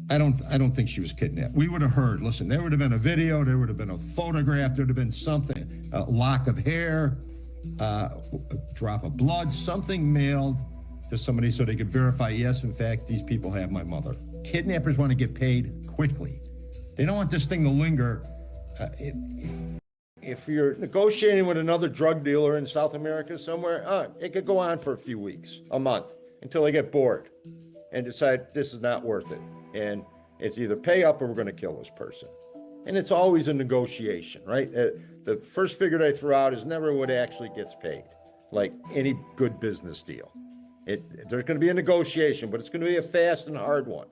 I don't think she was kidnapped. We would have heard, listen, there would have been a video, there would have been a photograph, there would have been something, a lock of hair, a drop of blood, something mailed to somebody so they could verify, yes, in fact, these people have my mother. Kidnappers want to get paid quickly. They don't want this thing to linger. If you're negotiating with another drug dealer in South America somewhere, it could go on for a few weeks, a month, until they get bored and decide this is not worth it. And it's either pay up or we're going to kill this person. And it's always a negotiation, right? The first figure they throw out is never what actually gets paid, like any good business deal. There's going to be a negotiation, but it's going to be a fast and hard one.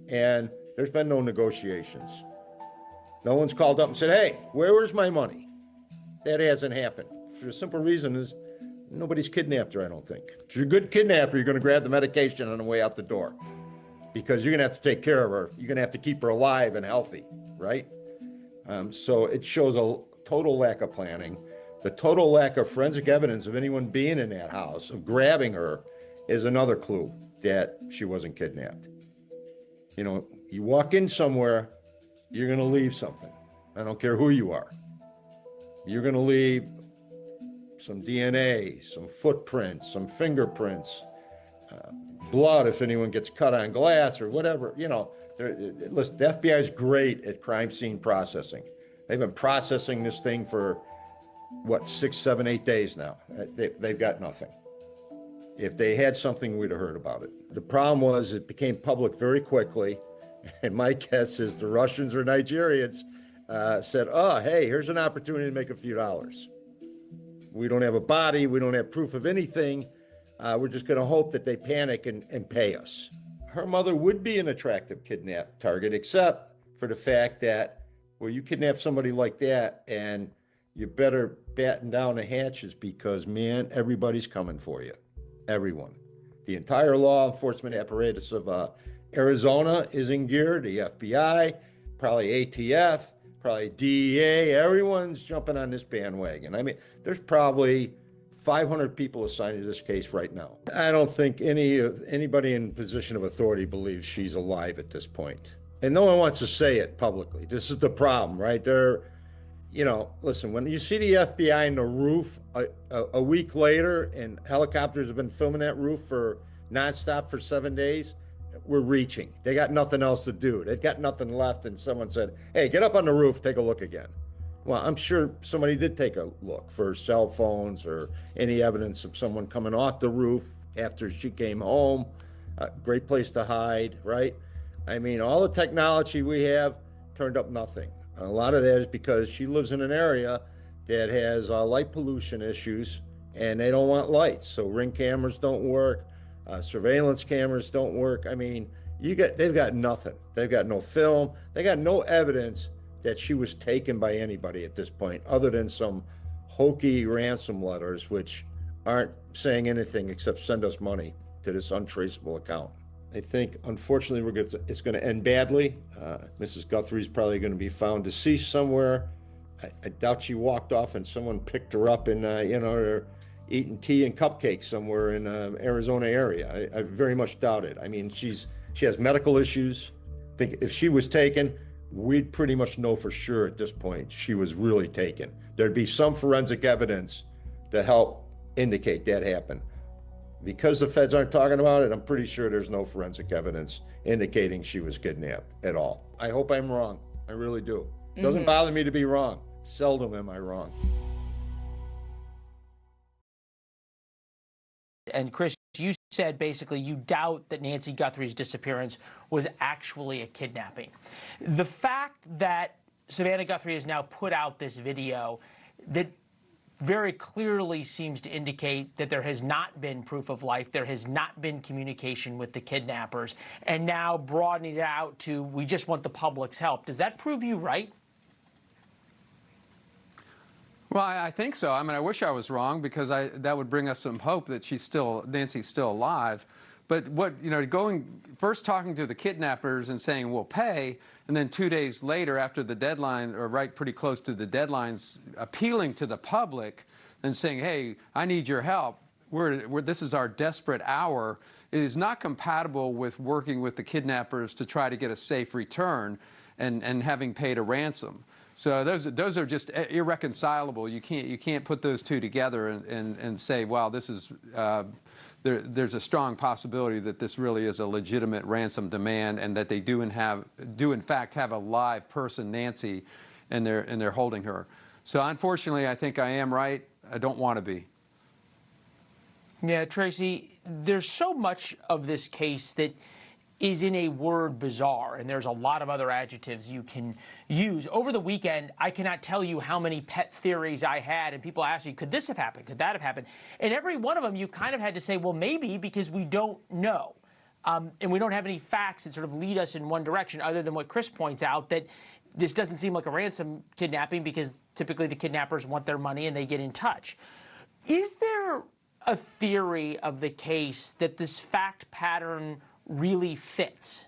And there's been no negotiations. No one's called up and said, hey, where's my money? That hasn't happened. For the simple reason is nobody's kidnapped her, I don't think. If you're a good kidnapper, you're going to grab the medication on the way out the door because you're going to have to take care of her. You're going to have to keep her alive and healthy, right? So it shows a total lack of planning. The total lack of forensic evidence of anyone being in that house, of grabbing her, is another clue that she wasn't kidnapped. You know, you walk in somewhere, you're going to leave something. I don't care who you are. You're going to leave some DNA, some footprints, some fingerprints, blood if anyone gets cut on glass or whatever. You know, listen, the FBI is great at crime scene processing. They've been processing this thing for, 6, 7, 8 days now. They've got nothing. If they had something, we'd have heard about it. The problem was it became public very quickly. And my guess is the Russians or Nigerians said, oh, hey, here's an opportunity to make a few dollars. We don't have a body. We don't have proof of anything. We're just going to hope that they panic and pay us. Her mother would be an attractive kidnap target, except for the fact that, well, you kidnap somebody like that and you better batten down the hatches because, man, everybody's coming for you. Everyone. The entire law enforcement apparatus of Arizona is in gear, the FBI, probably ATF, probably DEA, everyone's jumping on this bandwagon. I mean, there's probably 500 people assigned to this case right now. I don't think anybody in position of authority believes she's alive at this point. And no one wants to say it publicly. This is the problem, right? Listen, when you see the FBI in the roof a week later and helicopters have been filming that roof for nonstop for 7 days, we're reaching. They got nothing else to do. They've got nothing left. And someone said, hey, get up on the roof, take a look again. Well, I'm sure somebody did take a look for cell phones or any evidence of someone coming off the roof after she came home. Great place to hide, right? I mean, all the technology we have turned up nothing. A lot of that is because she lives in an area that has light pollution issues and they don't want lights. So ring cameras don't work. Surveillance cameras don't work. I mean, they've got nothing. They've got no film. They got no evidence that she was taken by anybody at this point, other than some hokey ransom letters, which aren't saying anything except send us money to this untraceable account. I think, unfortunately, it's going to end badly. Mrs. Guthrie's probably going to be found deceased somewhere. I doubt she walked off and someone picked her up and, they're eating tea and cupcakes somewhere in Arizona area. I very much doubt it. I mean, she has medical issues. I think if she was taken, we'd pretty much know for sure at this point she was really taken. There'd be some forensic evidence to help indicate that happened. Because the feds aren't talking about it, I'm pretty sure there's no forensic evidence indicating she was kidnapped at all. I hope I'm wrong. I really do. It doesn't bother me to be wrong. Seldom am I wrong. And Chris, you said basically you doubt that Nancy Guthrie's disappearance was actually a kidnapping. The fact that Savannah Guthrie has now put out this video that very clearly seems to indicate that there has not been proof of life, there has not been communication with the kidnappers, and now broadening it out to we just want the public's help. Does that prove you right? Well, I think so. I mean, I wish I was wrong because that would bring us some hope that Nancy's still alive. But first talking to the kidnappers and saying we'll pay, and then 2 days later after the deadline, or right pretty close to the deadlines, appealing to the public and saying, hey, I need your help. this is our desperate hour, it is not compatible with working with the kidnappers to try to get a safe return and having paid a ransom. So those are just irreconcilable. You can't put those two together and say, wow, this is there's a strong possibility that this really is a legitimate ransom demand and that they do in fact have a live person, Nancy, and they're holding her. So unfortunately, I think I am right. I don't want to be. Yeah, Tracy, there's so much of this case that is in a word bizarre, and there's a lot of other adjectives you can use. Over the weekend, I cannot tell you how many pet theories I had, and people asked me, could this have happened? Could that have happened? And every one of them, you kind of had to say, well, maybe, because we don't know. And we don't have any facts that sort of lead us in one direction, other than what Chris points out, that this doesn't seem like a ransom kidnapping, because typically the kidnappers want their money and they get in touch. Is there a theory of the case that this fact pattern really fits?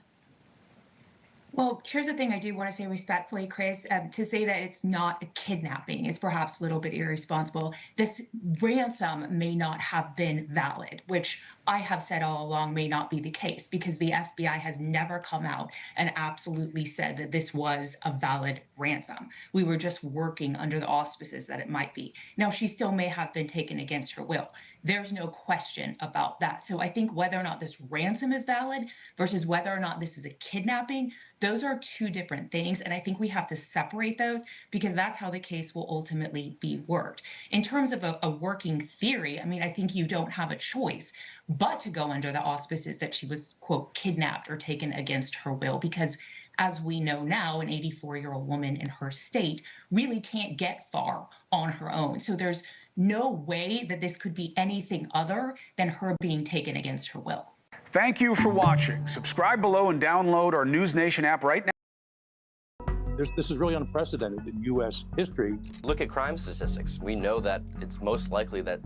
Well, here's the thing I do want to say respectfully, Chris. To say that it's not a kidnapping is perhaps a little bit irresponsible. This ransom may not have been valid, which I have said all along may not be the case, because the FBI has never come out and absolutely said that this was a valid ransom. We were just working under the auspices that it might be. Now, she still may have been taken against her will. There's no question about that. So I think whether or not this ransom is valid versus whether or not this is a kidnapping, those are two different things. And I think we have to separate those, because that's how the case will ultimately be worked. In terms of a working theory, I mean, I think you don't have a choice but to go under the auspices that she was, quote, kidnapped or taken against her will, because as we know now, an 84-year-old woman in her state really can't get far on her own. So there's no way that this could be anything other than her being taken against her will. Thank you for watching. Subscribe below and download our News Nation app right now. This is really unprecedented in U.S. history. Look at crime statistics. We know that it's most likely that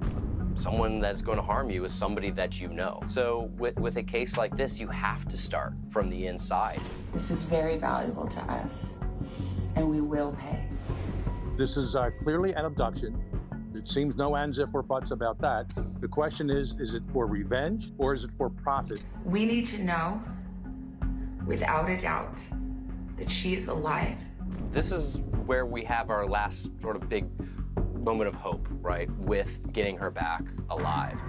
someone that's going to harm you is somebody that you know. So with a case like this, you have to start from the inside. This is very valuable to us, and we will pay. This is clearly an abduction. It seems no ands, if, or buts about that. The question is it for revenge or is it for profit? We need to know, without a doubt, that she is alive. This is where we have our last sort of big moment of hope, right, with getting her back alive.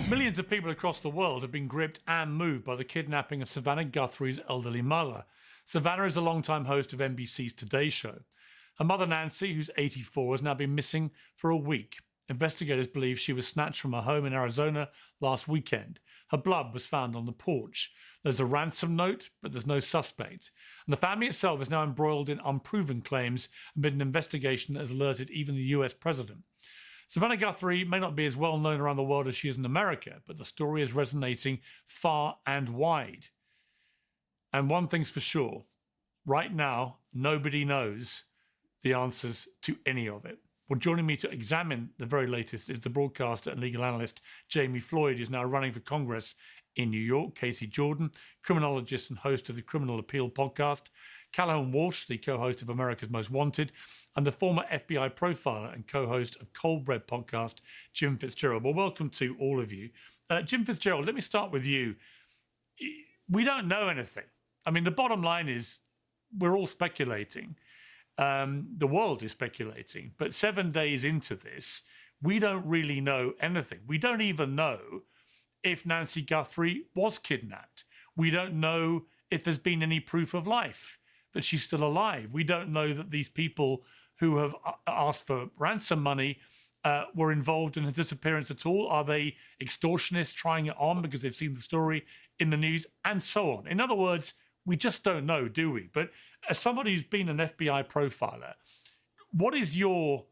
Millions of people across the world have been gripped and moved by the kidnapping of Savannah Guthrie's elderly mother. Savannah is a longtime host of NBC's Today Show. Her mother, Nancy, who's 84, has now been missing for a week. Investigators believe she was snatched from her home in Arizona last weekend. Her blood was found on the porch. There's a ransom note, but there's no suspect. And the family itself is now embroiled in unproven claims amid an investigation that has alerted even the US president. Savannah Guthrie may not be as well known around the world as she is in America, but the story is resonating far and wide. And one thing's for sure, right now, nobody knows the answers to any of it. Well, joining me to examine the very latest is the broadcaster and legal analyst Jamie Floyd, who's now running for Congress in New York, Casey Jordan, criminologist and host of the Criminal Appeal podcast, Calhoun Walsh, the co-host of America's Most Wanted, and the former FBI profiler and co-host of Cold Bread podcast, Jim Fitzgerald. Well, welcome to all of you. Jim Fitzgerald, let me start with you. We don't know anything. I mean, the bottom line is we're all speculating. The world is speculating, but 7 days into this, we don't really know anything. We don't even know if Nancy Guthrie was kidnapped. We don't know if there's been any proof of life, that she's still alive. We don't know that these people who have asked for ransom money were involved in her disappearance at all. Are they extortionists trying it on because they've seen the story in the news, and so on? In other words, we just don't know, do we? But as somebody who's been an FBI profiler, what is your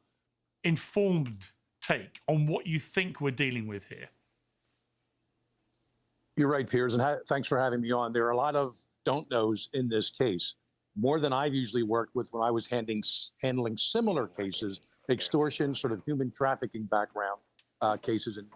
informed take on what you think we're dealing with here? You're right, Piers, and thanks for having me on. There are a lot of don't knows in this case, more than I've usually worked with when I was handling similar cases, extortion, sort of human trafficking background cases in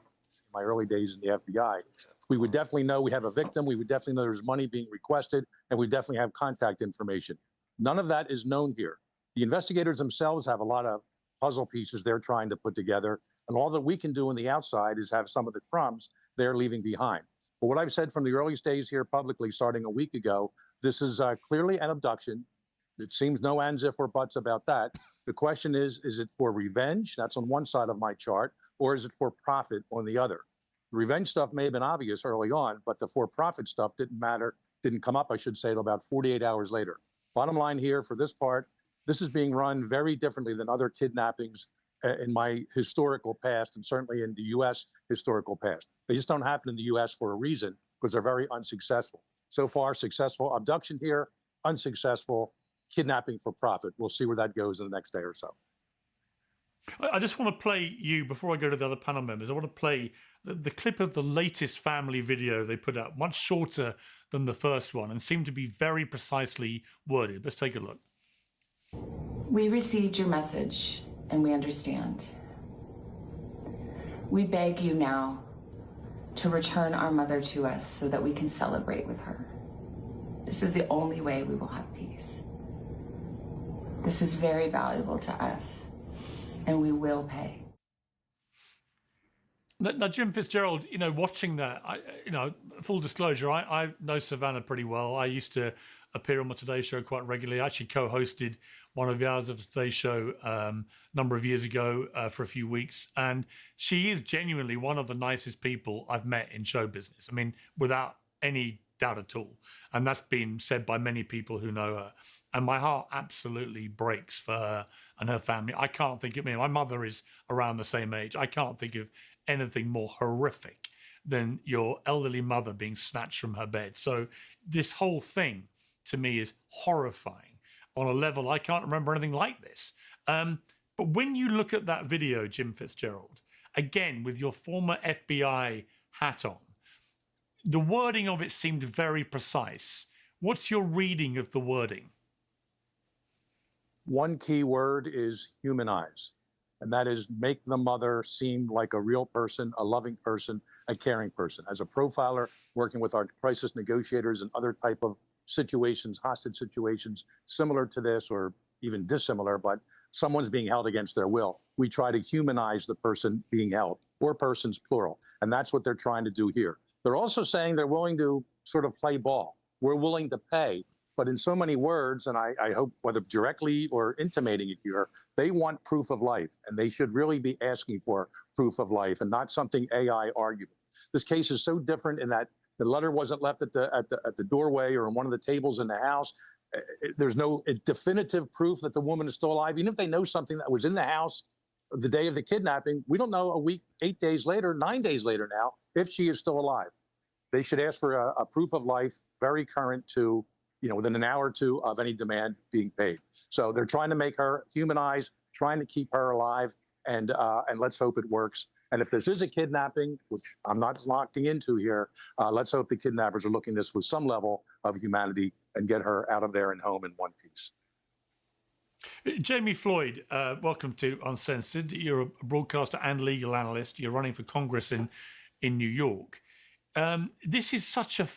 my early days in the FBI. We would definitely know we have a victim. We would definitely know there's money being requested, and we definitely have contact information. None of that is known here. The investigators themselves have a lot of puzzle pieces they're trying to put together. And all that we can do on the outside is have some of the crumbs they're leaving behind. But what I've said from the earliest days here publicly, starting a week ago, this is clearly an abduction. It seems no ands, if, or buts about that. The question is it for revenge? That's on one side of my chart, or is it for profit on the other? The revenge stuff may have been obvious early on, but the for-profit stuff didn't come up, I should say, till about 48 hours later. Bottom line here for this part, this is being run very differently than other kidnappings in my historical past, and certainly in the U.S. historical past. They just don't happen in the U.S. for a reason, because they're very unsuccessful. So far, successful abduction here, unsuccessful kidnapping for profit. We'll see where that goes in the next day or so. I just want to play you, before I go to the other panel members, I want to play the clip of the latest family video they put out, much shorter than the first one, and seemed to be very precisely worded. Let's take a look. We received your message, and we understand. We beg you now to return our mother to us so that we can celebrate with her. This is the only way we will have peace. This is very valuable to us, and we will pay. Now, Jim Fitzgerald, watching that, full disclosure, I know Savannah pretty well. I used to appear on my Today Show quite regularly. I actually co-hosted one of the hours of the Today Show a number of years ago for a few weeks. And she is genuinely one of the nicest people I've met in show business. I mean, without any doubt at all. And that's been said by many people who know her. And my heart absolutely breaks for her and her family. I can't think of, my mother is around the same age. I can't think of anything more horrific than your elderly mother being snatched from her bed. So this whole thing to me is horrifying on a level I can't remember anything like this. But when you look at that video, Jim Fitzgerald, again, with your former FBI hat on, the wording of it seemed very precise. What's your reading of the wording? One key word is humanize, and that is make the mother seem like a real person, a loving person, a caring person. As a profiler working with our crisis negotiators and other type of situations, hostage situations, similar to this or even dissimilar, but someone's being held against their will, we try to humanize the person being held, or persons plural. And that's what they're trying to do here. They're also saying they're willing to sort of play ball. We're willing to pay. But in so many words, and I hope whether directly or intimating it here, they want proof of life. And they should really be asking for proof of life and not something AI argument. This case is so different in that the letter wasn't left at the doorway or on one of the tables in the house. There's no definitive proof that the woman is still alive. Even if they know something that was in the house the day of the kidnapping, we don't know a week, 8 days later, 9 days later now, if she is still alive. They should ask for a proof of life, very current to, within an hour or two of any demand being paid. So they're trying to make her humanize, trying to keep her alive, and let's hope it works. And if this is a kidnapping, which I'm not locking into here, let's hope the kidnappers are looking at this with some level of humanity and get her out of there and home in one piece. Jamie Floyd, welcome to Uncensored. You're a broadcaster and legal analyst. You're running for Congress in New York. This is such a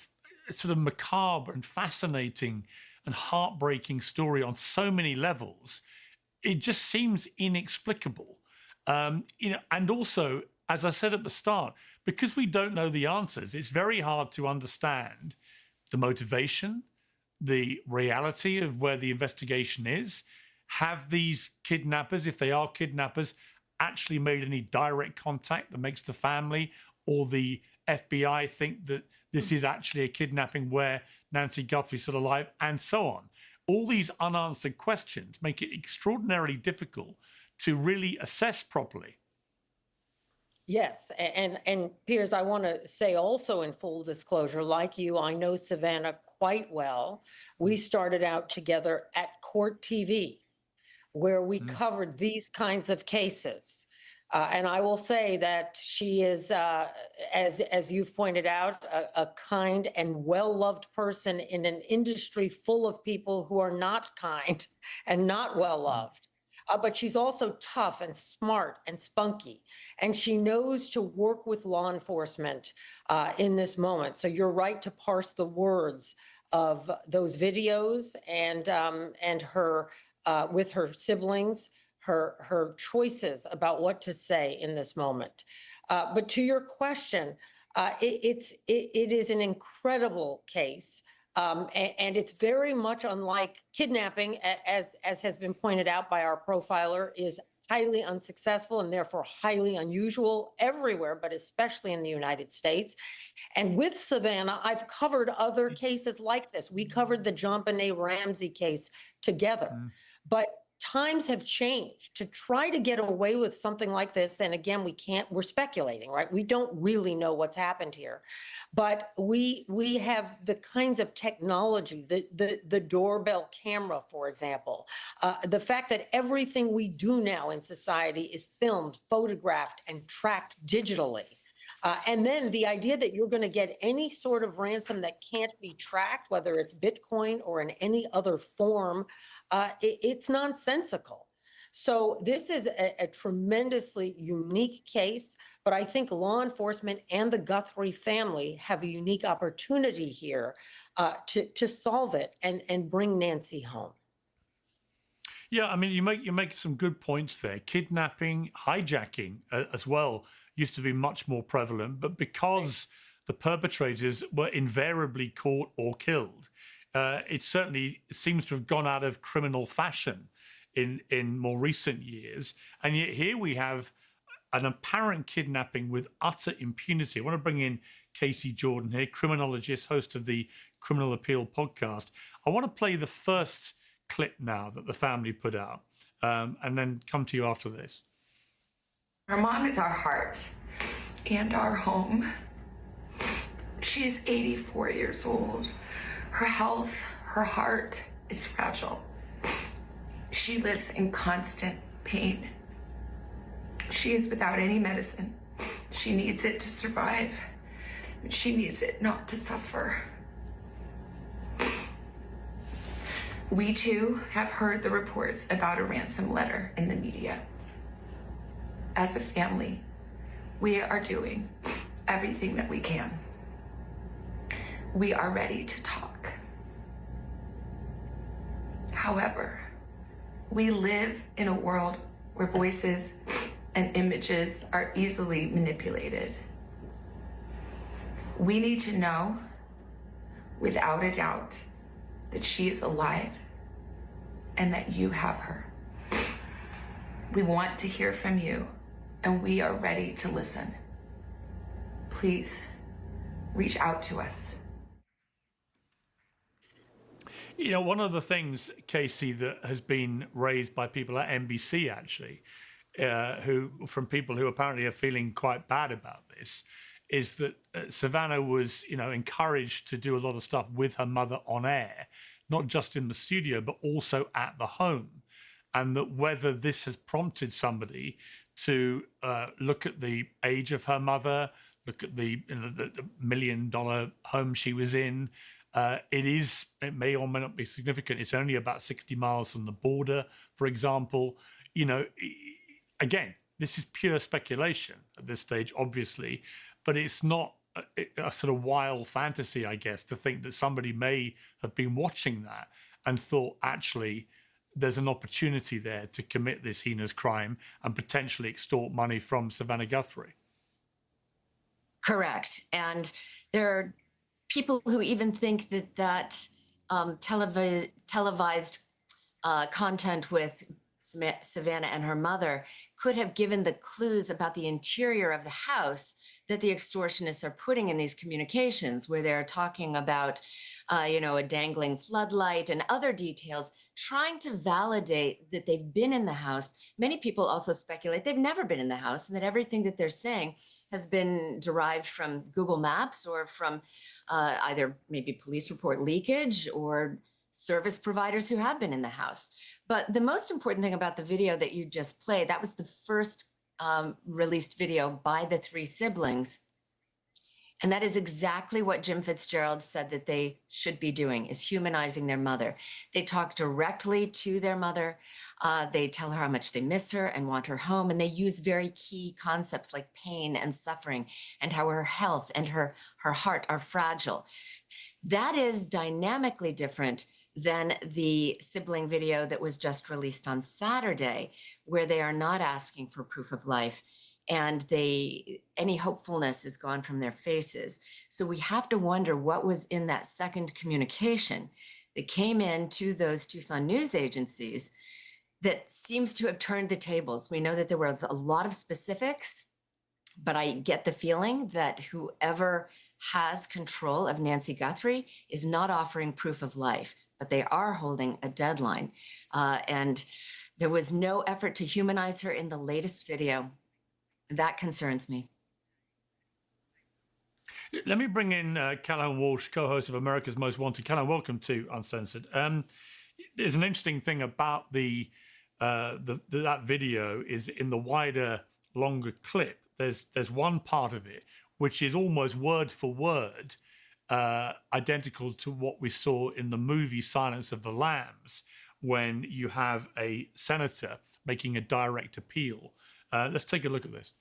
sort of macabre and fascinating and heartbreaking story on so many levels. It just seems inexplicable. And also, as I said at the start, because we don't know the answers, it's very hard to understand the motivation, the reality of where the investigation is. Have these kidnappers, if they are kidnappers, actually made any direct contact that makes the family or the FBI think that this is actually a kidnapping where Nancy Guthrie's still alive, and so on? All these unanswered questions make it extraordinarily difficult to really assess properly. Yes, and Piers, I want to say also in full disclosure, like you, I know Savannah quite well. We started out together at Court TV, where we covered these kinds of cases. And I will say that she is, as you've pointed out, a kind and well-loved person in an industry full of people who are not kind and not well-loved. But she's also tough and smart and spunky, and she knows to work with law enforcement in this moment. So you're right to parse the words of those videos and her with her siblings, her choices about what to say in this moment. But to your question, it is an incredible case. And it's very much unlike kidnapping, as has been pointed out by our profiler, is highly unsuccessful and therefore highly unusual everywhere, but especially in the United States. And with Savannah, I've covered other cases like this. We covered the JonBenet Ramsey case together. But times have changed to try to get away with something like this. And again, we're speculating, right? We don't really know what's happened here. But we have the kinds of technology, the doorbell camera, for example, the fact that everything we do now in society is filmed, photographed, and tracked digitally. And then the idea that you're going to get any sort of ransom that can't be tracked, whether it's Bitcoin or in any other form, it's nonsensical. So this is a tremendously unique case, but I think law enforcement and the Guthrie family have a unique opportunity here to solve it and bring Nancy home. Yeah, I mean, you make some good points there. Kidnapping, hijacking as well used to be much more prevalent, but because the perpetrators were invariably caught or killed, it certainly seems to have gone out of criminal fashion in more recent years. And yet here we have an apparent kidnapping with utter impunity. I want to bring in Casey Jordan here, criminologist, host of the Criminal Appeal podcast. I want to play the first clip now that the family put out, and then come to you after this. Our mom is our heart and our home. She is 84 years old. Her health, her heart is fragile. She lives in constant pain. She is without any medicine. She needs it to survive. She needs it not to suffer. We too have heard the reports about a ransom letter in the media. As a family, we are doing everything that we can. We are ready to talk. However, we live in a world where voices and images are easily manipulated. We need to know, without a doubt, that she is alive and that you have her. We want to hear from you, and we are ready to listen. Please reach out to us. You know, one of the things, Casey, that has been raised by people at NBC, actually, from people who apparently are feeling quite bad about this, is that Savannah was, encouraged to do a lot of stuff with her mother on air, not just in the studio, but also at the home. And that whether this has prompted somebody to look at the age of her mother, look at the $1 million home she was in, it may or may not be significant. It's only about 60 miles from the border, for example. Again, this is pure speculation at this stage, obviously, but it's not a sort of wild fantasy, I guess, to think that somebody may have been watching that and thought, actually, there's an opportunity there to commit this heinous crime and potentially extort money from Savannah Guthrie. Correct. And there are people who even think that televised content with Savannah and her mother could have given the clues about the interior of the house that the extortionists are putting in these communications, where they're talking about, a dangling floodlight and other details, trying to validate that they've been in the house. Many people also speculate they've never been in the house and that everything that they're saying has been derived from Google Maps or from either maybe police report leakage or service providers who have been in the house. But the most important thing about the video that you just played, that was the first released video by the three siblings. And that is exactly what Jim Fitzgerald said that they should be doing, is humanizing their mother. They talk directly to their mother. They tell her how much they miss her and want her home. And they use very key concepts like pain and suffering and how her health and her heart are fragile. That is dynamically different than the sibling video that was just released on Saturday, where they are not asking for proof of life, and any hopefulness is gone from their faces. So we have to wonder what was in that second communication that came in to those Tucson news agencies that seems to have turned the tables. We know that there was a lot of specifics, but I get the feeling that whoever has control of Nancy Guthrie is not offering proof of life, but they are holding a deadline. And there was no effort to humanize her in the latest video. That concerns me. Let me bring in Callahan Walsh, co-host of America's Most Wanted. Callahan, welcome to Uncensored. There's an interesting thing about that video is in the wider, longer clip. There's one part of it which is almost word for word identical to what we saw in the movie Silence of the Lambs, when you have a senator making a direct appeal. Let's take a look at this.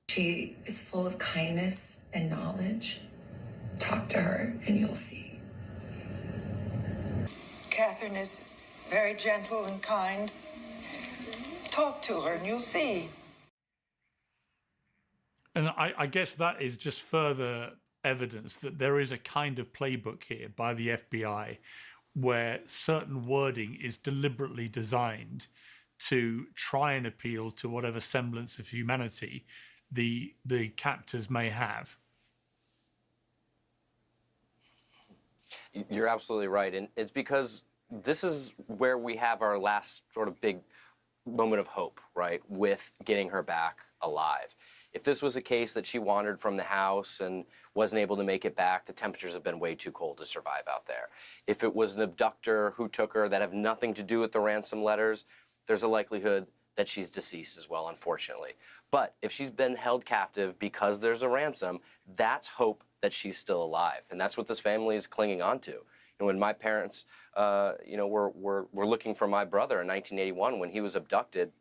She is full of kindness and knowledge. Talk to her and you'll see. Catherine is very gentle and kind. Talk to her and you'll see. And I guess that is just further evidence that there is a kind of playbook here by the FBI where certain wording is deliberately designed to try and appeal to whatever semblance of humanity the captors may have. You're absolutely right. And it's because this is where we have our last sort of big moment of hope, right, with getting her back alive. If this was a case that she wandered from the house and wasn't able to make it back, the temperatures have been way too cold to survive out there. If it was an abductor who took her that have nothing to do with the ransom letters, there's a likelihood that she's deceased as well, unfortunately. But if she's been held captive because there's a ransom, that's hope that she's still alive. And that's what this family is clinging on to. And when my parents, were looking for my brother in 1981 when he was abducted,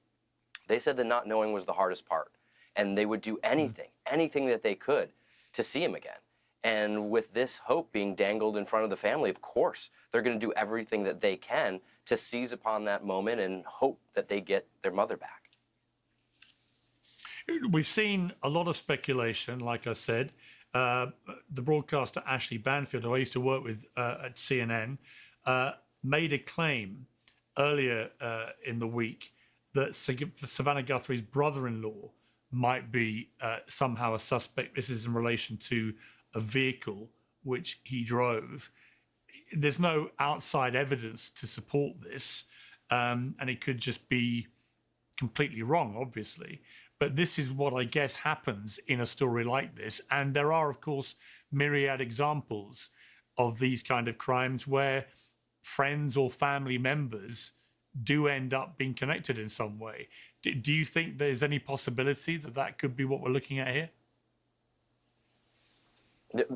they said that not knowing was the hardest part. And they would do anything that they could to see him again. And with this hope being dangled in front of the family, of course, they're going to do everything that they can to seize upon that moment and hope that they get their mother back. We've seen a lot of speculation, like I said. The broadcaster Ashley Banfield, who I used to work with at CNN, made a claim earlier in the week that Savannah Guthrie's brother-in-law might be somehow a suspect. This is in relation to a vehicle which he drove. There's no outside evidence to support this, and it could just be completely wrong, obviously. But this is what I guess happens in a story like this. And there are, of course, myriad examples of these kind of crimes where friends or family members do end up being connected in some way. Do you think there's any possibility that that could be what we're looking at here?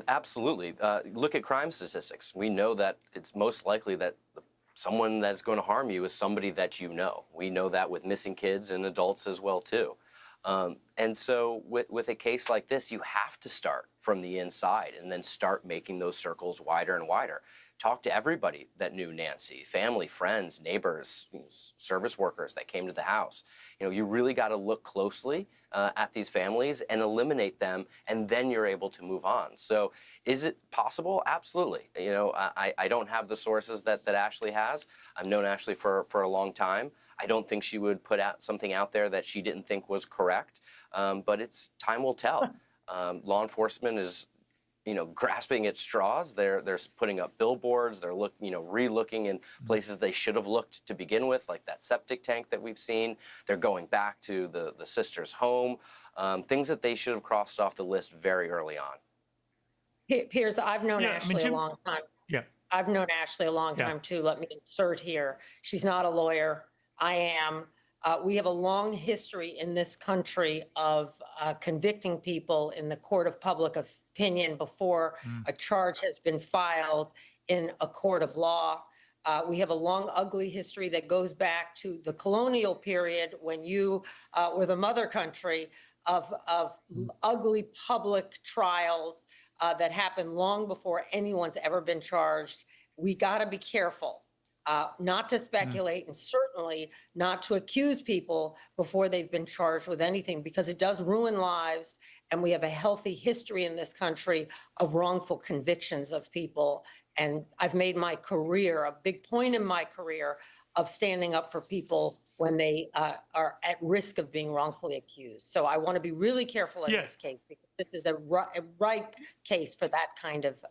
Absolutely. Look at crime statistics. We know that it's most likely that someone that's going to harm you is somebody that you know. We know that with missing kids and adults as well, too. And so with a case like this, you have to start from the inside and then start making those circles wider and wider. Talk to everybody that knew Nancy, family, friends, neighbors, service workers that came to the house. You really got to look closely at these families and eliminate them, and then you're able to move on. So is it possible? Absolutely. I don't have the sources that Ashley has. I've known Ashley for a long time. I don't think she would put out something out there that she didn't think was correct, but time will tell. Law enforcement is grasping at straws. They're putting up billboards. They're re-looking in places they should have looked to begin with, like that septic tank that we've seen. They're going back to the sister's home, things that they should have crossed off the list very early on. Piers, I've known Ashley a long time. Yeah. I've known Ashley a long time too. Let me insert here. She's not a lawyer. I am. We have a long history in this country of convicting people in the court of public opinion before a charge has been filed in a court of law. We have a long, ugly history that goes back to the colonial period when you were the mother country of ugly public trials that happened long before anyone's ever been charged. We got to be careful not to speculate and certainly not to accuse people before they've been charged with anything, because it does ruin lives. And we have a healthy history in this country of wrongful convictions of people. And I've made my career, a big point in my career, of standing up for people when they are at risk of being wrongfully accused. So I want to be really careful in this case, because this is a ripe case for that kind of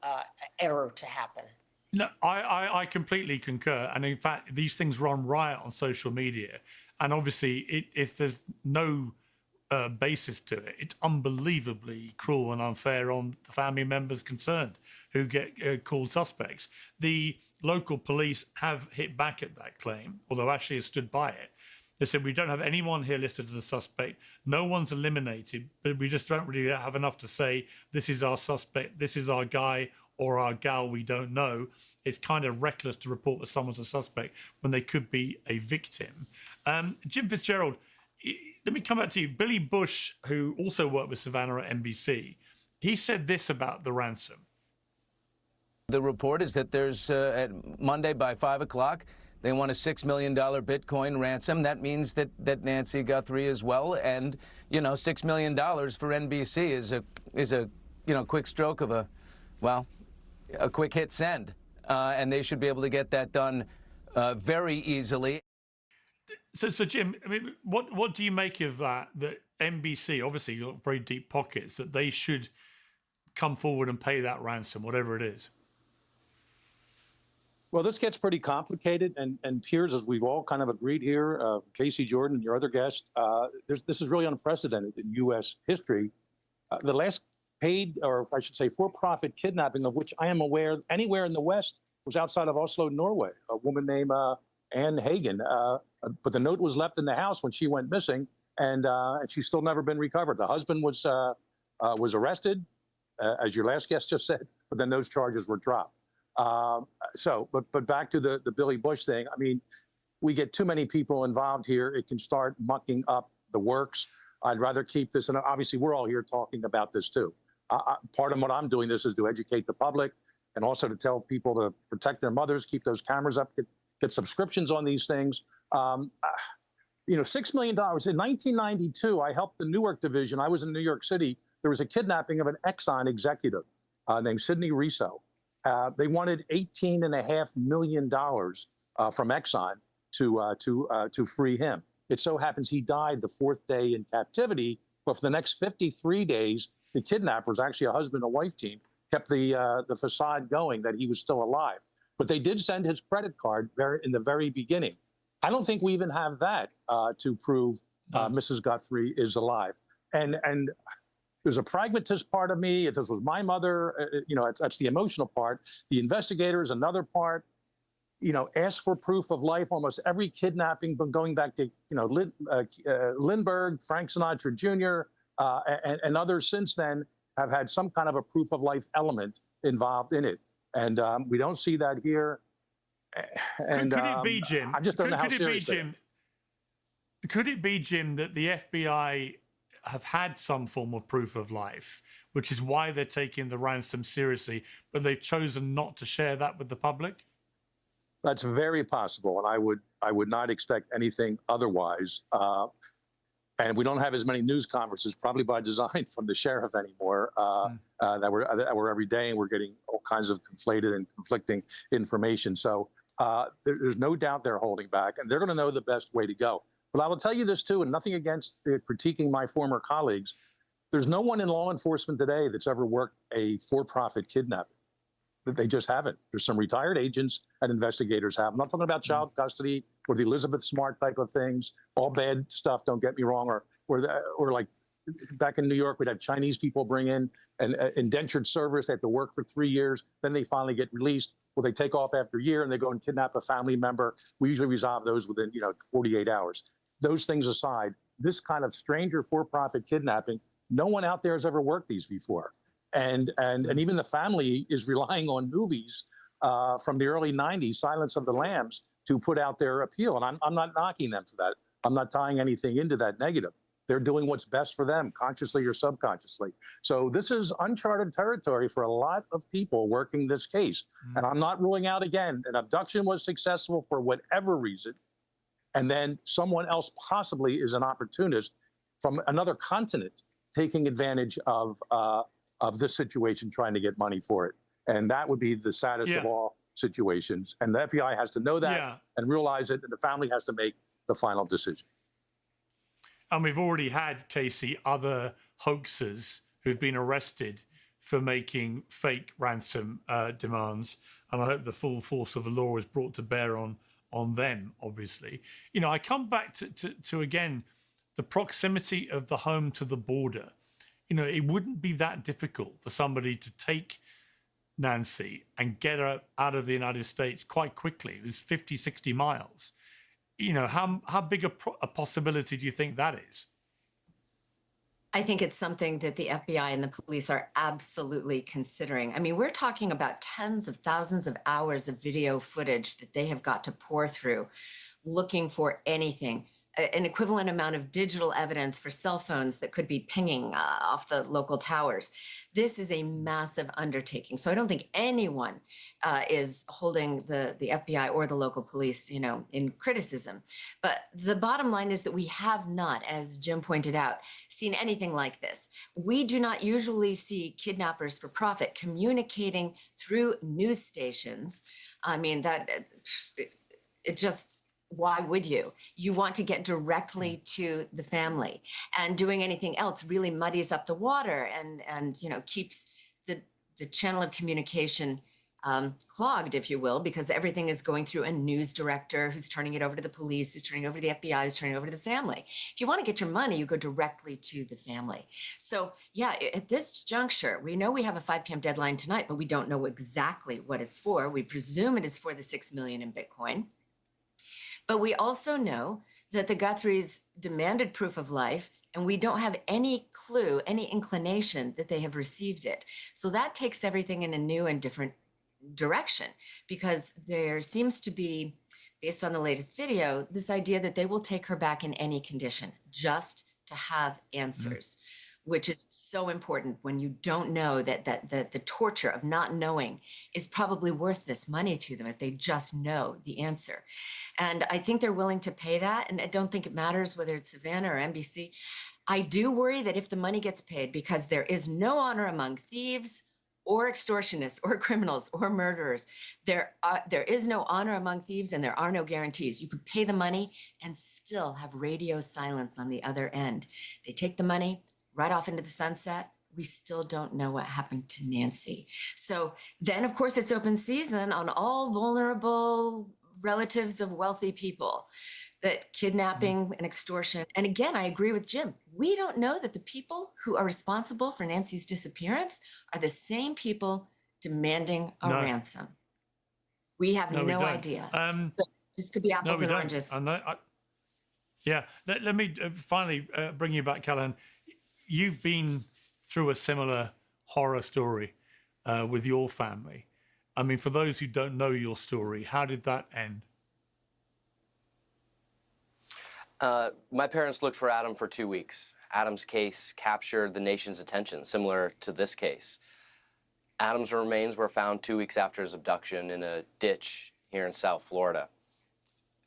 error to happen. No, I completely concur. And in fact, these things run riot on social media. And obviously, if there's no basis to it, it's unbelievably cruel and unfair on the family members concerned who get called suspects. The local police have hit back at that claim, although Ashley has stood by it. They said, we don't have anyone here listed as a suspect. No one's eliminated, but we just don't really have enough to say, this is our suspect, this is our guy or our gal we don't know. It's kind of reckless to report that someone's a suspect when they could be a victim. Jim Fitzgerald, let me come back to you. Billy Bush, who also worked with Savannah at NBC, he said this about the ransom. The report is that there's, at Monday by 5 o'clock, they want a $6 million Bitcoin ransom. That means that Nancy Guthrie as well. And, you know, $6 million for NBC is a quick stroke of a quick hit send. And they should be able to get that done very easily. So Jim, I mean, what do you make of that NBC, obviously got very deep pockets, that they should come forward and pay that ransom, whatever it is? Well, this gets pretty complicated, and Piers, as we've all kind of agreed here, Casey Jordan, your other guest, this is really unprecedented in U.S. history. The last paid, or I should say for-profit kidnapping of which I am aware anywhere in the West was outside of Oslo, Norway, a woman named Anne Hagen. But the note was left in the house when she went missing, and she's still never been recovered. The husband was arrested, as your last guest just said, but then those charges were dropped. But back to the Billy Bush thing. I mean, we get too many people involved here. It can start mucking up the works. I'd rather keep this, and obviously we're all here talking about this too. Part of what I'm doing this is to educate the public and also to tell people to protect their mothers, keep those cameras up, get subscriptions on these things. $6 million. In 1992, I helped the Newark division. I was in New York City. There was a kidnapping of an Exxon executive named Sidney Riso. They wanted $18.5 million from Exxon to free him. It so happens he died the 4th day in captivity, but for the next 53 days, the kidnappers, actually a husband and wife team, kept the facade going that he was still alive. But they did send his credit card in the very beginning. I don't think we even have that to prove Mrs. Guthrie is alive. And there's a pragmatist part of me. If this was my mother, that's the emotional part. The investigators, another part. Ask for proof of life. Almost every kidnapping, but going back to Lindbergh, Frank Sinatra Jr., and others since then have had some kind of a proof of life element involved in it. And we don't see that here. And could it be, Jim? I just don't know how serious it is. Could it be, Jim, that the FBI have had some form of proof of life, which is why they're taking the ransom seriously, but they've chosen not to share that with the public? That's very possible, and I would not expect anything otherwise. And we don't have as many news conferences, probably by design, from the sheriff anymore. That we're every day, and we're getting all kinds of conflated and conflicting information. So there's no doubt they're holding back, and they're going to know the best way to go. But I will tell you this too, and nothing against critiquing my former colleagues. There's no one in law enforcement today that's ever worked a for-profit kidnapping. They just haven't. There's some retired agents and investigators have. I'm not talking about child custody or the Elizabeth Smart type of things. All bad stuff, don't get me wrong. Or like back in New York, we'd have Chinese people bring in an indentured servers. They have to work for 3 years. Then they finally get released. Well, they take off after a year and they go and kidnap a family member. We usually resolve those within 48 hours. Those things aside, this kind of stranger for-profit kidnapping, no one out there has ever worked these before. And even the family is relying on movies from the early 90s, Silence of the Lambs, to put out their appeal. And I'm not knocking them for that. I'm not tying anything into that negative. they're doing what's best for them, consciously or subconsciously. So this is uncharted territory for a lot of people working this case. And I'm not ruling out, again, an abduction was successful for whatever reason, and then someone else possibly is an opportunist from another continent taking advantage of this situation, trying to get money for it. And that would be the saddest of all situations. And the FBI has to know that and realize it, and the family has to make the final decision. And we've already had, Casey, other hoaxers who've been arrested for making fake ransom demands. And I hope the full force of the law is brought to bear on them, obviously. You know, I come back to again, the proximity of the home to the border. You know, it wouldn't be that difficult for somebody to take Nancy and get her out of the United States quite quickly. It was 50, 60 miles. You know, how big a possibility do you think that is? I think it's something that the FBI and the police are absolutely considering. I mean, we're talking about tens of thousands of hours of video footage that they have got to pour through, looking for anything, an equivalent amount of digital evidence for cell phones that could be pinging off the local towers. This is a massive undertaking. So I don't think anyone is holding the FBI or the local police, you know, in criticism. But the bottom line is that we have not, as Jim pointed out, seen anything like this. We do not usually see kidnappers for profit communicating through news stations. I mean, it just... Why would you? You want to get directly to the family, and doing anything else really muddies up the water and you know, keeps the channel of communication clogged, if you will, because everything is going through a news director who's turning it over to the police, who's turning it over to the FBI, who's turning it over to the family. If you want to get your money, you go directly to the family. So yeah, at this juncture, we know we have a 5 p.m. deadline tonight, but we don't know exactly what it's for. We presume it is for the $6 million in Bitcoin. But we also know that the Guthries demanded proof of life, and we don't have any clue, any inclination that they have received it. So that takes everything in a new and different direction, because there seems to be, based on the latest video, this idea that they will take her back in any condition, just to have answers. Which is so important when you don't know that the torture of not knowing is probably worth this money to them if they just know the answer. And I think they're willing to pay that. And I don't think it matters whether it's Savannah or NBC. I do worry that if the money gets paid, because there is no honor among thieves or extortionists or criminals or murderers, there is no honor among thieves, and there are no guarantees. You could pay the money and still have radio silence on the other end. They take the money right off into the sunset. We still don't know what happened to Nancy. So then, of course, it's open season on all vulnerable relatives of wealthy people, that kidnapping and extortion. And again, I agree with Jim. We don't know that the people who are responsible for Nancy's disappearance are the same people demanding a ransom. We have no idea. So this could be apples and oranges. Yeah, let me finally bring you back, Callahan. You've been through a similar horror story with your family. I mean, for those who don't know your story, how did that end? My parents looked for Adam for 2 weeks. Adam's case captured the nation's attention, similar to this case. Adam's remains were found 2 weeks after his abduction in a ditch here in South Florida.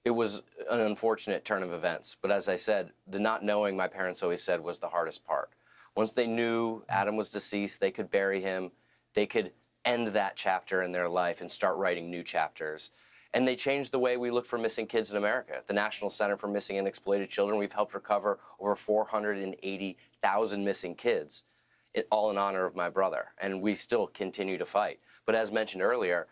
It was an unfortunate turn of events, but as I said, the not knowing, my parents always said, was the hardest part. Once they knew Adam was deceased, they could bury him, they could end that chapter in their life and start writing new chapters. And they changed the way we look for missing kids in America. At the National Center for Missing and Exploited Children, we've helped recover over 480,000 missing kids, all in honor of my brother, and we still continue to fight. But as mentioned earlier,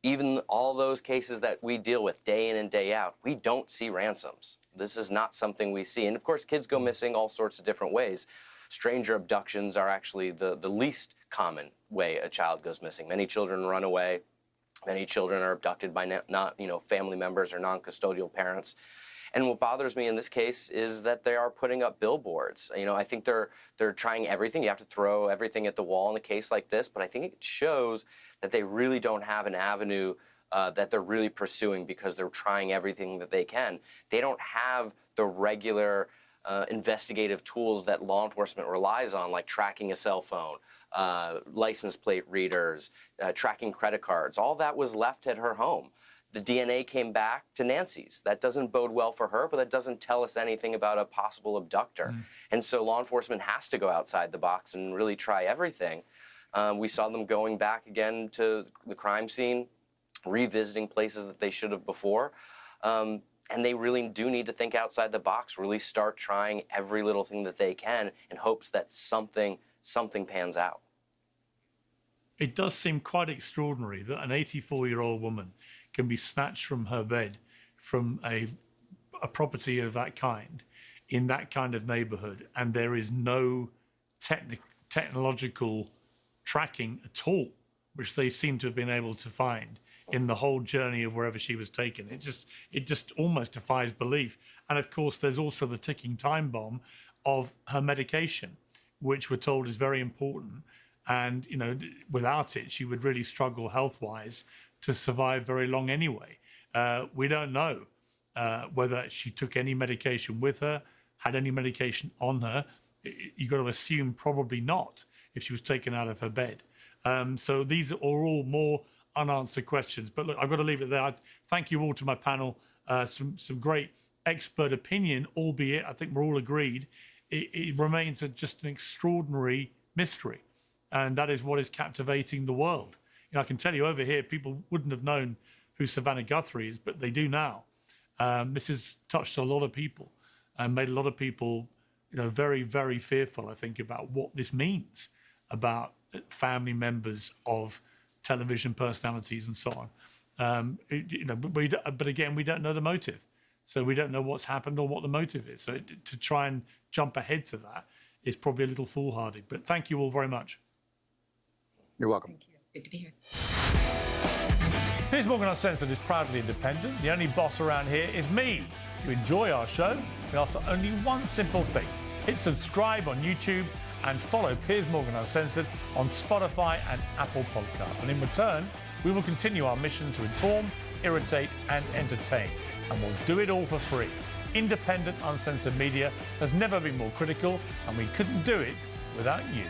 even all those cases that we deal with day in and day out, we don't see ransoms. This is not something we see. And of course, kids go missing all sorts of different ways. Stranger abductions are actually the least common way a child goes missing. Many children run away. Many children are abducted by not family members or non-custodial parents. And what bothers me in this case is that they are putting up billboards. I think they're trying everything. You have to throw everything at the wall in a case like this, but I think it shows that they really don't have an avenue that they're really pursuing because they're trying everything that they can. They don't have the regular investigative tools that law enforcement relies on, like tracking a cell phone, license plate readers, tracking credit cards. All that was left at her home. The DNA came back to Nancy's. That doesn't bode well for her, but that doesn't tell us anything about a possible abductor. And so law enforcement has to go outside the box and really try everything. We saw them going back again to the crime scene, revisiting places that they should have before. And they really do need to think outside the box, really start trying every little thing that they can in hopes that something pans out. It does seem quite extraordinary that an 84-year-old woman can be snatched from her bed from a property of that kind in that kind of neighborhood, and there is no technological tracking at all, which they seem to have been able to find in the whole journey of wherever she was taken. It just almost defies belief. And of course, there's also the ticking time bomb of her medication, which we're told is very important. And, you know, without it, she would really struggle health-wise to survive very long anyway. We don't know whether she took any medication with her, had any medication on her. You've got to assume probably not if she was taken out of her bed. So these are all more unanswered questions. But look, I've got to leave it there. Thank you all to my panel. Some great expert opinion, albeit I think we're all agreed. It remains just an extraordinary mystery. And that is what is captivating the world. You know, I can tell you over here, people wouldn't have known who Savannah Guthrie is, but they do now. This has touched a lot of people and made a lot of people, you know, very, very fearful, I think, about what this means about family members of television personalities and so on. You know, but again, we don't know the motive. So we don't know what's happened or what the motive is. So to try and jump ahead to that is probably a little foolhardy. But thank you all very much. You're welcome. Thank you. Good to be here. Piers Morgan Uncensored is proudly independent. The only boss around here is me. If you enjoy our show, we ask for only one simple thing. Hit subscribe on YouTube and follow Piers Morgan Uncensored on Spotify and Apple Podcasts. And in return, we will continue our mission to inform, irritate and entertain. And we'll do it all for free. Independent, uncensored media has never been more critical, and we couldn't do it without you.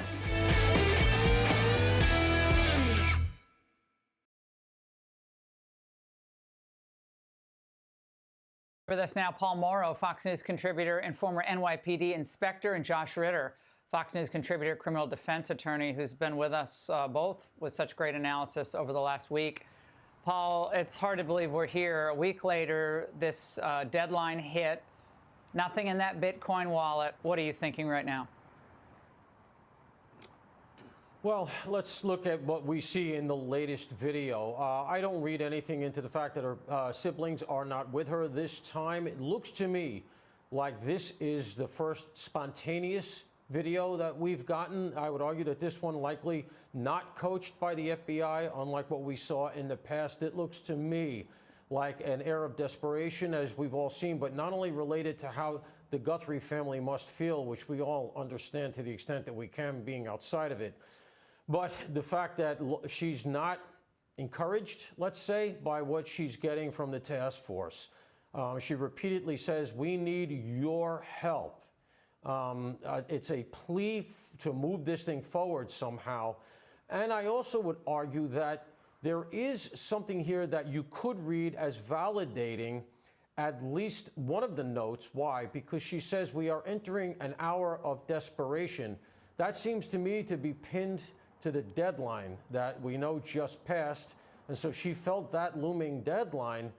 With us now, Paul Morrow, Fox News contributor and former NYPD inspector, and Josh Ritter, Fox News contributor, criminal defense attorney, who's been with us both with such great analysis over the last week. Paul, it's hard to believe we're here. A week later, this deadline hit. Nothing in that Bitcoin wallet. What are you thinking right now? Well, let's look at what we see in the latest video. I don't read anything into the fact that her siblings are not with her this time. It looks to me like this is the first spontaneous video that we've gotten. I would argue that this one likely not coached by the FBI, unlike what we saw in the past. It looks to me like an air of desperation, as we've all seen, but not only related to how the Guthrie family must feel, which we all understand to the extent that we can, being outside of it, but the fact that she's not encouraged, let's say, by what she's getting from the task force. She repeatedly says, we need your help. It's a plea to move this thing forward somehow. And I also would argue that there is something here that you could read as validating at least one of the notes. Why? Because she says we are entering an hour of desperation. That seems to me to be pinned to the deadline that we know just passed. And so she felt that looming deadline.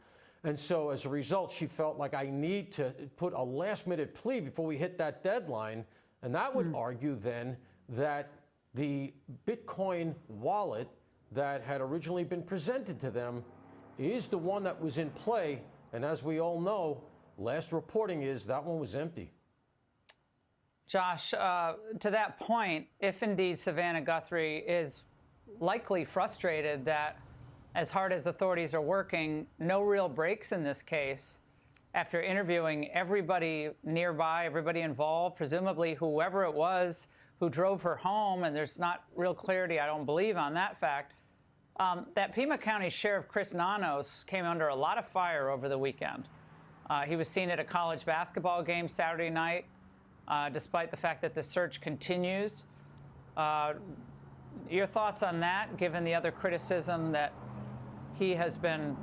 And so as a result, she felt like, I need to put a last-minute plea before we hit that deadline. And that would argue then that the Bitcoin wallet that had originally been presented to them is the one that was in play. And as we all know, last reporting is that one was empty. Josh, to that point, if indeed Savannah Guthrie is likely frustrated that, as hard as authorities are working, no real breaks in this case, after interviewing everybody nearby, everybody involved, presumably whoever it was who drove her home, and there's not real clarity, I don't believe, on that fact, that Pima County Sheriff Chris Nanos came under a lot of fire over the weekend. He was seen at a college basketball game Saturday night despite the fact that the search continues. Your thoughts on that, given the other criticism that he has been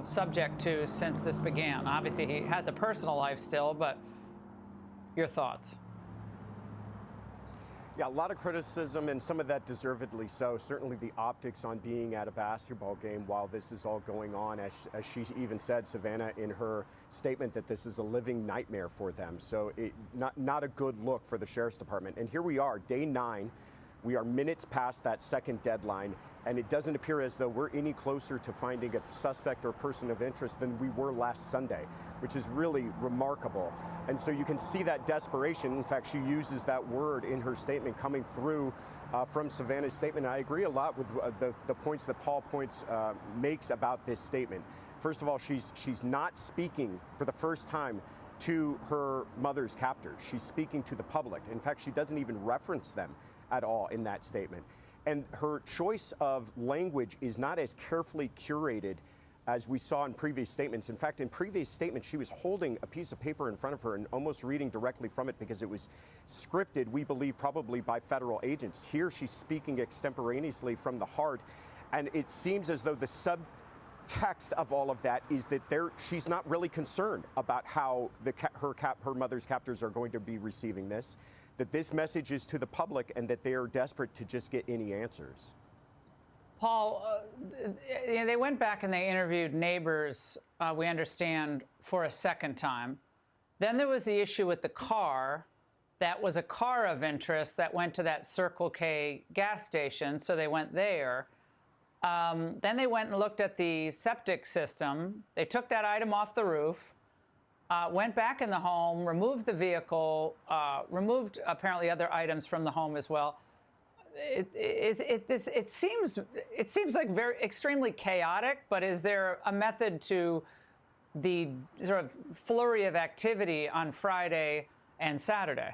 subject to since this began? Obviously, he has a personal life still, but your thoughts? Yeah, a lot of criticism, and some of that deservedly so. Certainly the optics on being at a basketball game while this is all going on, as she even said, Savannah, in her statement, that this is a living nightmare for them. So not a good look for the Sheriff's Department. And here we are, day 9. We are minutes past that second deadline, and it doesn't appear as though we're any closer to finding a suspect or person of interest than we were last Sunday, which is really remarkable. And so you can see that desperation. In fact, she uses that word in her statement coming through from Savannah's statement. I agree a lot with the points that Paul makes about this statement. First of all, she's not speaking for the first time to her mother's captors. She's speaking to the public. In fact, she doesn't even reference them at all in that statement. And her choice of language is not as carefully curated as we saw in previous statements. In fact, in previous statements, she was holding a piece of paper in front of her and almost reading directly from it because it was scripted, we believe, probably by federal agents. Here, she's speaking extemporaneously from the heart. And it seems as though the subtext of all of that is that she's not really concerned about how her mother's captors are going to be receiving this, that this message is to the public, and that they are desperate to just get any answers. Paul, they went back and they interviewed neighbors, we understand, for a second time. Then there was the issue with the car. That was a car of interest that went to that Circle K gas station, so they went there. Then they went and looked at the septic system. They took that item off the roof. Went back in the home, removed the vehicle, removed apparently other items from the home as well. It seems like extremely chaotic, but is there a method to the sort of flurry of activity on Friday and Saturday?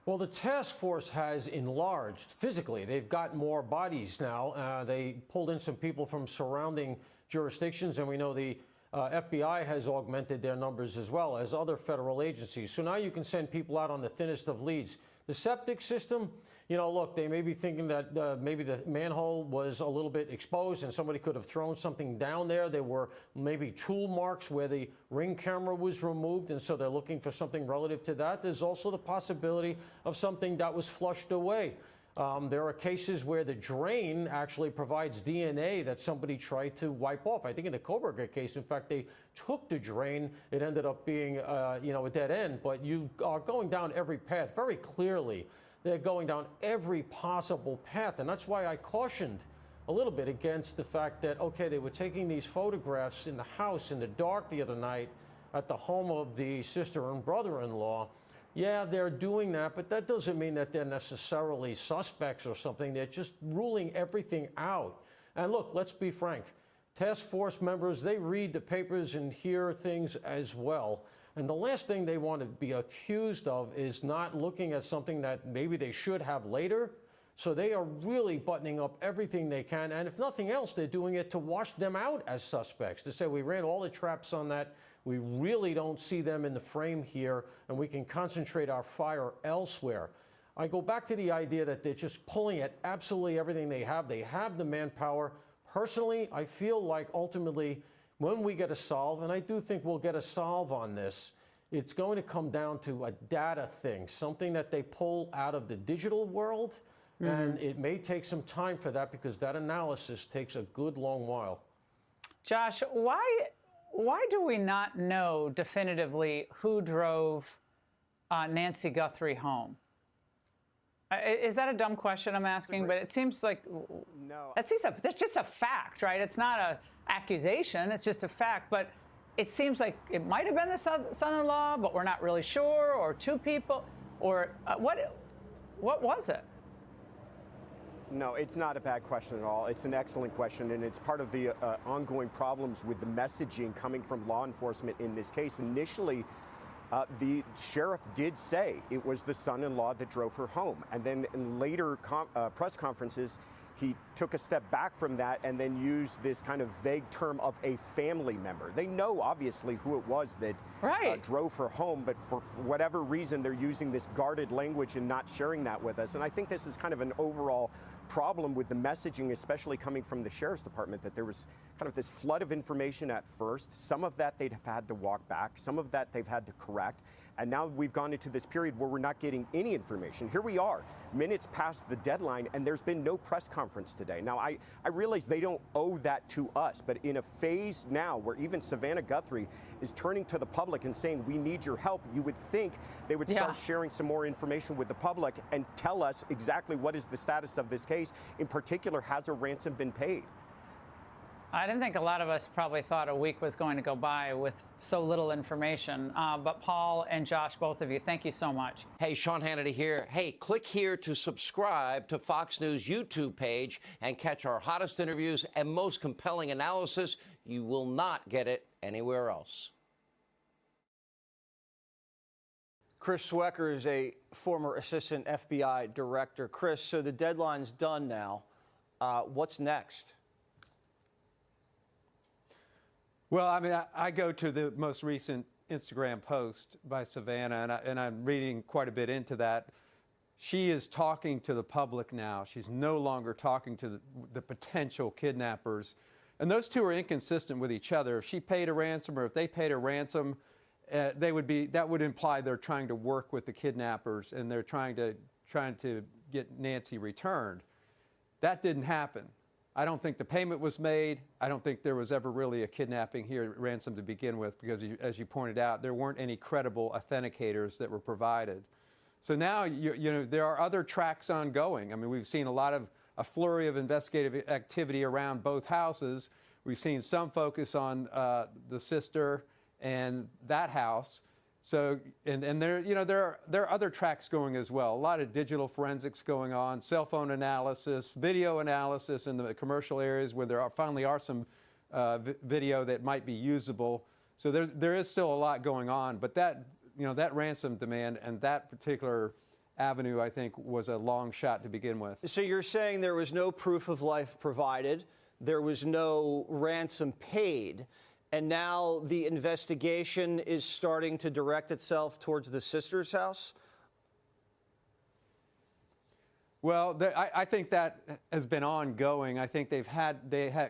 Well, the task force has enlarged physically. They've got more bodies now. They pulled in some people from surrounding jurisdictions, and we know the FBI has augmented their numbers as well as other federal agencies. So now you can send people out on the thinnest of leads. The septic system, you know, look, they may be thinking that maybe the manhole was a little bit exposed and somebody could have thrown something down there. There were maybe tool marks where the ring camera was removed, and so they're looking for something relative to that. There's also the possibility of something that was flushed away. There are cases where the drain actually provides DNA that somebody tried to wipe off. I think in the Koberger case, in fact, they took the drain. It ended up being, a dead end. But you are going down every path very clearly. They're going down every possible path. And that's why I cautioned a little bit against the fact that, okay, they were taking these photographs in the house in the dark the other night at the home of the sister and brother-in-law. Yeah, they're doing that, but that doesn't mean that they're necessarily suspects or something. They're just ruling everything out. And look, let's be frank. Task force members, they read the papers and hear things as well. And the last thing they want to be accused of is not looking at something that maybe they should have later. So they are really buttoning up everything they can. And if nothing else, they're doing it to wash them out as suspects, to say we ran all the traps on that. We really don't see them in the frame here, and we can concentrate our fire elsewhere. I go back to the idea that they're just pulling at absolutely everything they have. They have the manpower. Personally, I feel like ultimately when we get a solve, and I do think we'll get a solve on this, it's going to come down to a data thing, something that they pull out of the digital world, and it may take some time for that because that analysis takes a good long while. Josh, why do we not know definitively who drove Nancy Guthrie home? Is that a dumb question I'm asking? But it seems like that's just a fact, right? It's not an accusation. It's just a fact. But it seems like it might have been the son-in-law, but we're not really sure, or two people, or what was it? No, it's not a bad question at all. It's an excellent question, and it's part of the ongoing problems with the messaging coming from law enforcement in this case. Initially, the sheriff did say it was the son-in-law that drove her home, and then in later press conferences, he took a step back from that and then used this kind of vague term of a family member. They know obviously who it was that drove her home, but for whatever reason they're using this guarded language and not sharing that with us. And I think this is kind of an overall problem with the messaging, especially coming from the sheriff's department, that there was kind of this flood of information at first. Some of that they'd have had to walk back, some of that they've had to correct. And now we've gone into this period where we're not getting any information. Here we are, minutes past the deadline, and there's been no press conference today. Now, I realize they don't owe that to us, but in a phase now where even Savannah Guthrie is turning to the public and saying, we need your help, you would think they would start sharing some more information with the public and tell us exactly what is the status of this case. In particular, has a ransom been paid? I didn't think a lot of us probably thought a week was going to go by with so little information. But Paul and Josh, both of you, thank you so much. Hey, Sean Hannity here. Hey, click here to subscribe to Fox News YouTube page and catch our hottest interviews and most compelling analysis. You will not get it anywhere else. Chris Swecker is a former assistant FBI director. Chris, so the deadline's done now. What's next? Well, I mean, I go to the most recent Instagram post by Savannah, and I'm reading quite a bit into that. She is talking to the public now. She's no longer talking to the potential kidnappers. And those two are inconsistent with each other. If she paid a ransom or if they paid a ransom, that would imply they're trying to work with the kidnappers and they're trying to get Nancy returned. That didn't happen. I don't think the payment was made. I don't think there was ever really a kidnapping here at ransom to begin with, because as you pointed out, there weren't any credible authenticators that were provided. So now, you know, there are other tracks ongoing. I mean, we've seen a flurry of investigative activity around both houses. We've seen some focus on the sister and that house. So, and there, you know, there are other tracks going as well. A lot of digital forensics going on, cell phone analysis, video analysis in the commercial areas where there finally are some video that might be usable. So there is still a lot going on, but that ransom demand and that particular avenue, I think, was a long shot to begin with. So you're saying there was no proof of life provided, there was no ransom paid, and now the investigation is starting to direct itself towards the sister's house? Well, I think that has been ongoing. I think they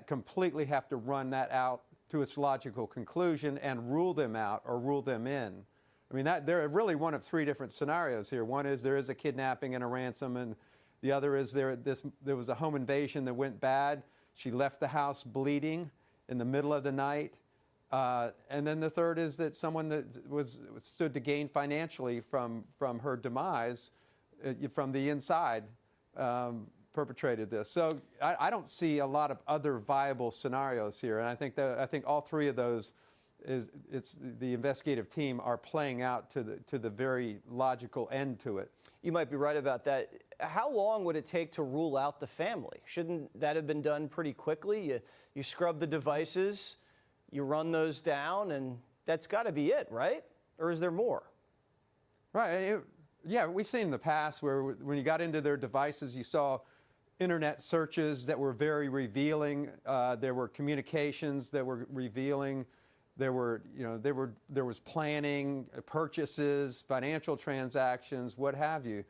completely have to run that out to its logical conclusion and rule them out or rule them in. I mean, they're really one of three different scenarios here. One is there is a kidnapping and a ransom, and the other is there was a home invasion that went bad. She left the house bleeding in the middle of the night. And then the third is that someone that stood to gain financially from her demise from the inside perpetrated this. So I don't see a lot of other viable scenarios here, and I think all three of those the investigative team are playing out to the very logical end to it. You might be right about that. How long would it take to rule out the family? Shouldn't that have been done pretty quickly? You scrub the devices, you run those down, and that's got to be it, right? Or is there more? Right. Yeah, we've seen in the past where when you got into their devices, you saw internet searches that were very revealing. There were communications that were revealing. There was planning, purchases, financial transactions, what have you.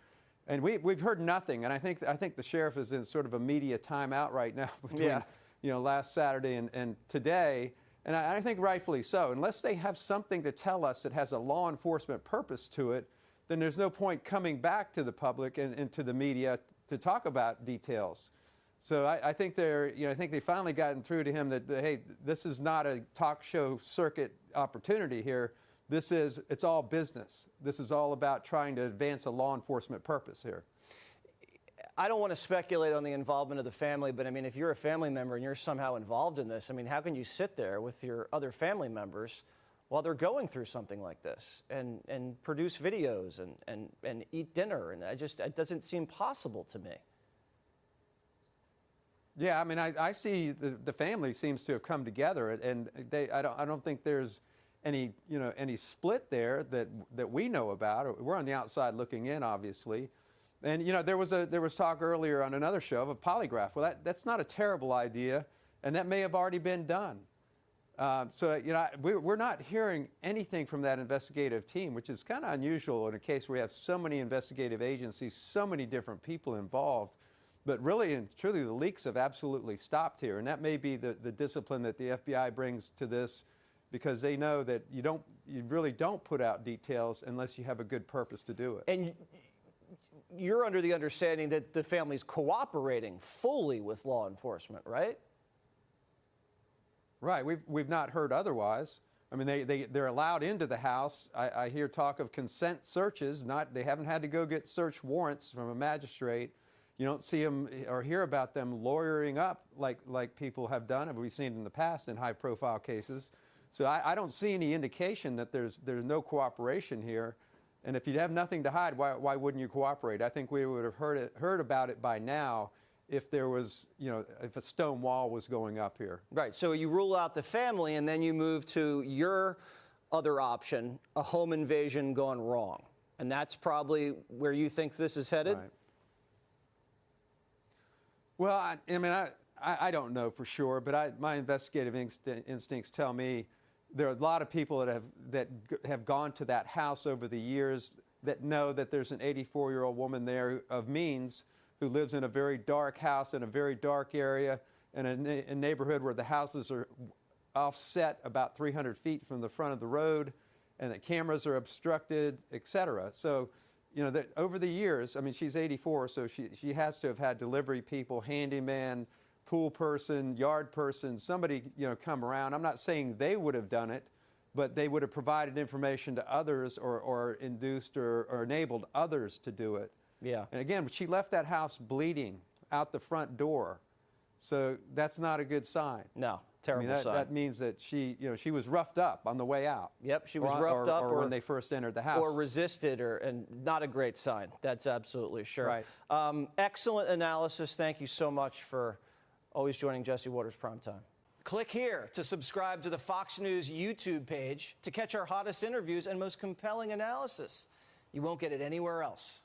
And we've heard nothing. And I think the sheriff is in sort of a media timeout right now between last Saturday and today. And I think rightfully so. Unless they have something to tell us that has a law enforcement purpose to it, then there's no point coming back to the public and to the media to talk about details. So I think they finally gotten through to him that, hey, this is not a talk show circuit opportunity here. It's all business. This is all about trying to advance a law enforcement purpose here. I don't want to speculate on the involvement of the family, but I mean, if you're a family member and you're somehow involved in this, I mean, how can you sit there with your other family members while they're going through something like this and produce videos and eat dinner? And it doesn't seem possible to me. Yeah, I mean, I see the family seems to have come together, and I don't think there's any split there that we know about. We're on the outside looking in, obviously, And you know, there was talk earlier on another show of a polygraph. Well, that's not a terrible idea, and that may have already been done. So you know, we're not hearing anything from that investigative team, which is kind of unusual in a case where we have so many investigative agencies, so many different people involved. But really and truly, the leaks have absolutely stopped here, and that may be the discipline that the FBI brings to this, because they know that you really don't put out details unless you have a good purpose to do it. And you're under the understanding that the family's cooperating fully with law enforcement, right? Right. We've not heard otherwise. I mean, they're allowed into the house. I hear talk of consent searches. They haven't had to go get search warrants from a magistrate. You don't see them or hear about them lawyering up like people have done, and we've seen in the past in high-profile cases. So I don't see any indication that there's no cooperation here. And if you have nothing to hide, why wouldn't you cooperate? I think we would have heard about it by now if there was, you know, if a stone wall was going up here. Right. So you rule out the family, and then you move to your other option, a home invasion gone wrong. And that's probably where you think this is headed? Right. Well, I mean, I don't know for sure, but my investigative instincts tell me there are a lot of people that have gone to that house over the years that know that there's an 84-year-old woman there of means who lives in a very dark house in a very dark area in a neighborhood where the houses are offset about 300 feet from the front of the road, and the cameras are obstructed, et cetera. So, you know, that over the years, I mean, she's 84, so she has to have had delivery people, handyman, pool person, yard person, somebody, you know, come around. I'm not saying they would have done it, but they would have provided information to others or induced or enabled others to do it. Yeah. And again, she left that house bleeding out the front door. So that's not a good sign. No, terrible sign. That means that she was roughed up on the way out. Yep, she was roughed up or when they first entered the house. Or resisted, and not a great sign. That's absolutely sure. Right. Excellent analysis. Thank you so much for always joining Jesse Watters Primetime. Click here to subscribe to the Fox News YouTube page to catch our hottest interviews and most compelling analysis. You won't get it anywhere else.